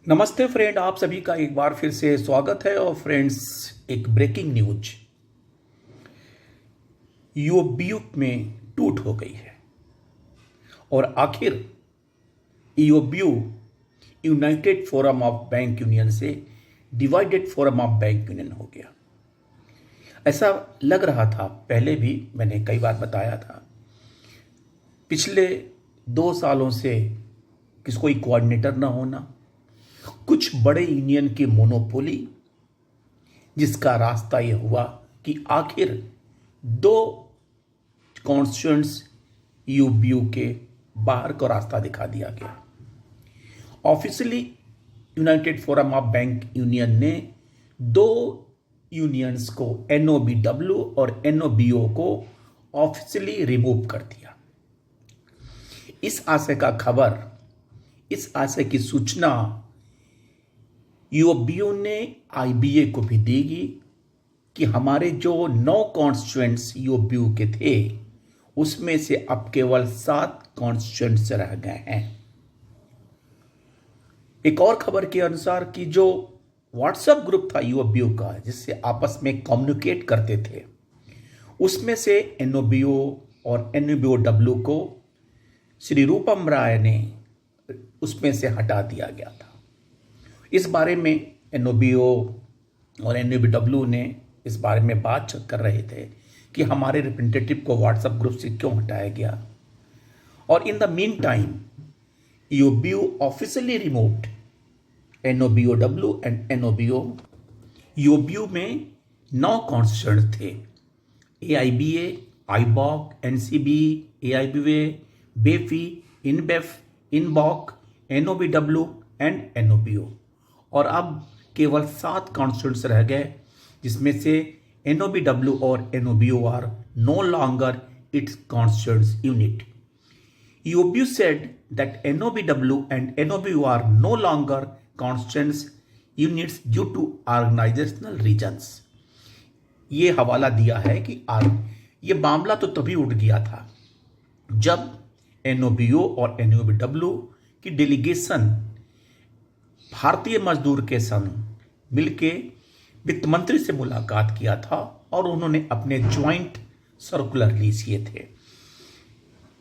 नमस्ते फ्रेंड, आप सभी का एक बार फिर से स्वागत है। और फ्रेंड्स, एक ब्रेकिंग न्यूज ईओबीयू में टूट हो गई है। और आखिर EOBU united forum of bank union से divided forum of bank union हो गया। ऐसा लग रहा था, पहले भी मैंने कई बार बताया था, पिछले 2 सालों से किसी कोई कोऑर्डिनेटर ना होना, कुछ बड़े यूनियन की मोनोपोली, जिसका रास्ता यह हुआ कि आखिर 2 कॉन्स्टिट्यूएंट्स यूबीयू के बाहर का रास्ता दिखा दिया गया। Officially United forum of bank union ने 2 यूनियंस को, एनओबीडब्ल्यू और एनओबीओ को ऑफिशियली रिमूव कर दिया। इस आशय की सूचना यूओबीयू ने आईबीए को भी देगी कि हमारे जो 9 कॉन्स्टिट्यूएंट्स यूओबीयू के थे, उसमें से अब केवल 7 कॉन्स्टिट्यूएंट्स रह गए हैं। एक और खबर के अनुसार कि जो व्हाट्सएप ग्रुप था यूओबीयू का, जिससे आपस में कम्युनिकेट करते थे, उसमें से एनओबीओ और एनओबीओडब्ल्यू को श्री रूपम राय ने उसमें से हटा दिया गया था। इस बारे में एनओबीओ और एनओबीडब्ल्यू ने इस बारे में बात कर रहे थे कि हमारे रिप्रेजेंटेटिव को व्हाट्सएप ग्रुप से क्यों हटाया गया। और in the meantime UOBU officially removed NOBOW and NOBO. UOBU में 9 कॉन्स्टिट्यूएंट्स थे: AIBA, AIBOC, NCB, AIBA, BEFI, INBEF, INBOC, NOBW and NOBO. और अब केवल 7 कॉन्स्टिट्यूएंट्स रह गए, जिसमें से एनओबीडब्ल्यू और NOBO are no longer its constituents unit. UOBU said that NOBW and NOBU are no longer constituents units due to organizational reasons। ये हवाला दिया है कि ये मामला तो तभी उठ गया था जब एनओबीओ और एनओबीडब्ल्यू की डेलीगेशन भारतीय मजदूर के संघ मिलके वित्त मंत्री से मुलाकात किया था और उन्होंने अपने ज्वाइंट सर्कुलर रिलीज किए थे।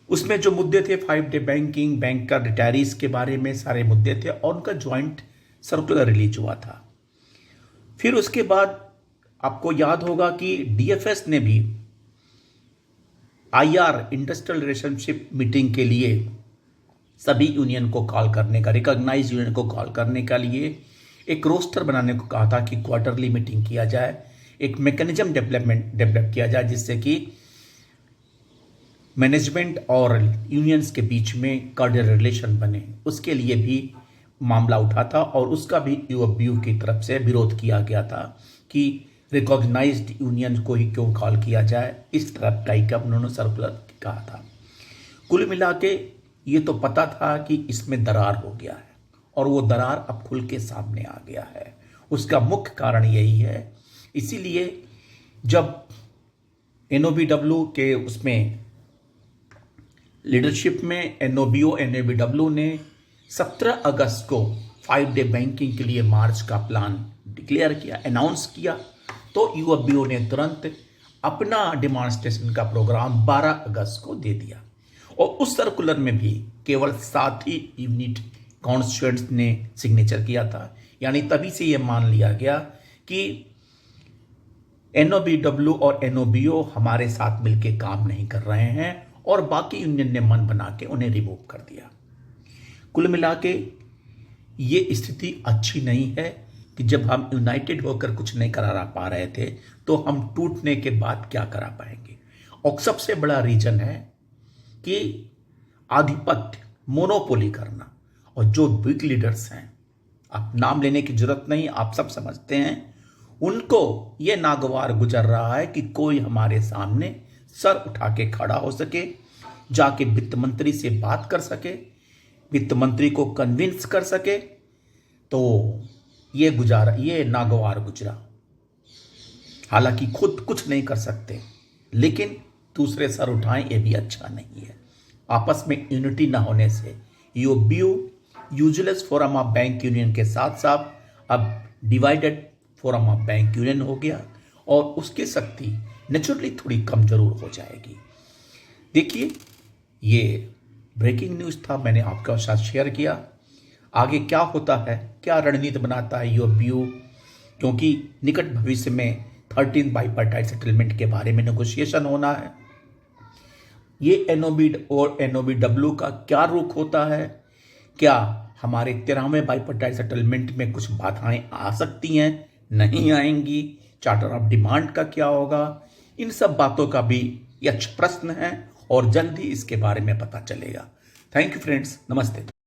उसमें जो मुद्दे थे, 5 डे बैंकिंग, बैंक का रिटायरीज के बारे में सारे मुद्दे थे, और उनका ज्वाइंट सर्कुलर रिलीज हुआ था। फिर उसके बाद आपको याद होगा कि डीएफएस ने भी आईआर, इंडस्ट्रियल रिलेशनशिप मीटिंग के लिए सभी यूनियन को कॉल करने का, रिकॉग्नाइज यूनियन को कॉल करने के लिए एक रोस्टर बनाने को कहा था कि क्वार्टरली मीटिंग किया जाए, एक मैकेनिज्म डेवलप किया जाए जिससे कि मैनेजमेंट और यूनियंस के बीच में कार्डियल रिलेशन बने। उसके लिए भी मामला उठा था और उसका भी यूओबीयू की तरफ से विरोध किया गया था कि रिकॉग्नाइज्ड यूनियन को ही क्यों कॉल किया जाए। इस तरफ का उन्होंने सर्कुलर कहा था। कुल मिला के ये तो पता था कि इसमें दरार हो गया है, और वो दरार अब खुल के सामने आ गया है। उसका मुख्य कारण यही है। इसीलिए जब एनओबीडब्ल्यू के उसमें लीडरशिप में एनओबीओ एनओबीडब्ल्यू ने 17 अगस्त को 5 डे बैंकिंग के लिए मार्च का प्लान डिक्लेयर किया, अनाउंस किया, तो यूओबीओ ने तुरंत अपना डिमॉन्स्ट्रेशन का प्रोग्राम 12 अगस्त को दे दिया। और उस सर्कुलर में भी केवल 7 ही यूनिट कॉन्स्टिट्यूएंट्स ने सिग्नेचर किया था। यानी तभी से यह मान लिया गया कि एनओबीडब्ल्यू और एनओबीओ हमारे साथ मिलकर काम नहीं कर रहे हैं, और बाकी यूनियन ने मन बना के उन्हें रिमूव कर दिया। कुल मिला के ये स्थिति अच्छी नहीं है कि जब हम यूनाइटेड होकर कुछ नहीं करा पा रहे थे, तो हम टूटने के बाद क्या करा पाएंगे। और सबसे बड़ा रीजन है कि आधिपत्य, मोनोपोली करना। और जो बिग लीडर्स हैं, आप नाम लेने की जरूरत नहीं, आप सब समझते हैं, उनको ये नागवार गुजर रहा है कि कोई हमारे सामने सर उठा के खड़ा हो सके, जाके वित्त मंत्री से बात कर सके, वित्त मंत्री को कन्विंस कर सके। तो ये नागवार गुजरा। हालांकि खुद कुछ नहीं कर सकते, लेकिन दूसरे सर उठाएं, ये भी अच्छा नहीं है। आपस में यूनिटी ना होने से UOBU useless forum of bank union के साथ साथ अब divided forum of bank union हो गया और उसकी शक्ति नेचुरली थोड़ी कम जरूर हो जाएगी। देखिए, ये ब्रेकिंग न्यूज़ था, मैंने आपके साथ शेयर किया। आगे क्या होता है, क्या रणनीति बनाता है यूएफबीयू, क्योंकि निकट भविष्य में 13 बाइपार्टाइट सेटलमेंट के बारे में नेगोशिएशन होना है। ये एनओबी और एनओबीडब्ल्यू का क्या रुख होता है, क्या हमारे 13वें बाइपार्टाइट सेटलमेंट में कुछ बाधाएं आ सकती हैं, नहीं आएंगी, चार्टर ऑफ डिमांड का क्या होगा, इन सब बातों का भी यक्ष प्रश्न है और जल्द ही इसके बारे में पता चलेगा। थैंक यू फ्रेंड्स, नमस्ते।